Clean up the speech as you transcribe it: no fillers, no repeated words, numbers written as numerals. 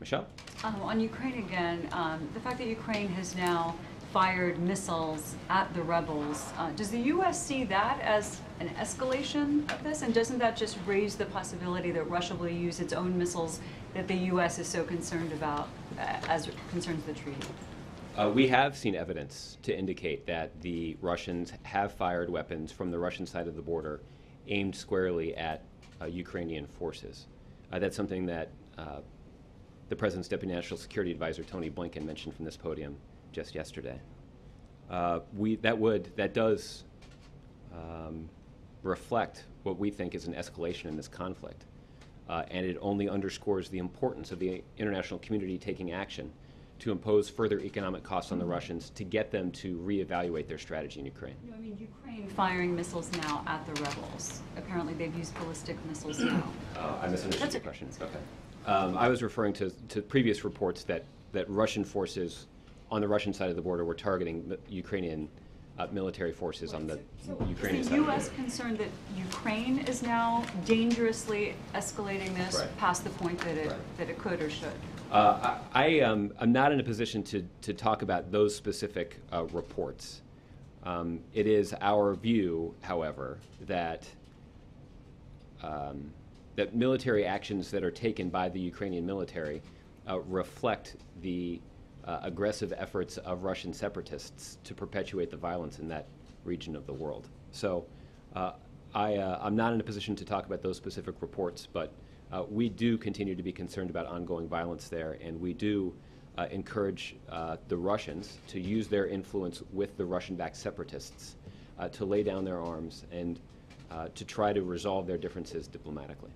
Michelle? On Ukraine again, the fact that Ukraine has now fired missiles at the rebels, does the U.S. see that as an escalation of this? And doesn't that just raise the possibility that Russia will use its own missiles that the U.S. is so concerned about as it concerns the treaty? We have seen evidence to indicate that the Russians have fired weapons from the Russian side of the border aimed squarely at Ukrainian forces. That's something that the President's Deputy National Security Advisor, Tony Blinken, mentioned from this podium just yesterday. That does reflect what we think is an escalation in this conflict. And it only underscores the importance of the international community taking action to impose further economic costs on the Russians to get them to reevaluate their strategy in Ukraine. No, I mean, Ukraine firing missiles now at the rebels. Apparently they've used ballistic missiles now. I misunderstood your question. Okay. I was referring to previous reports that Russian forces on the Russian side of the border were targeting Ukrainian military forces on the Ukrainian side. Is the U.S. concerned that Ukraine is now dangerously escalating this past the point that it could or should? I'm not in a position to talk about those specific reports. It is our view, however, that that military actions that are taken by the Ukrainian military reflect the aggressive efforts of Russian separatists to perpetuate the violence in that region of the world. So I'm not in a position to talk about those specific reports, but we do continue to be concerned about ongoing violence there, and we do encourage the Russians to use their influence with the Russian-backed separatists to lay down their arms and to try to resolve their differences diplomatically.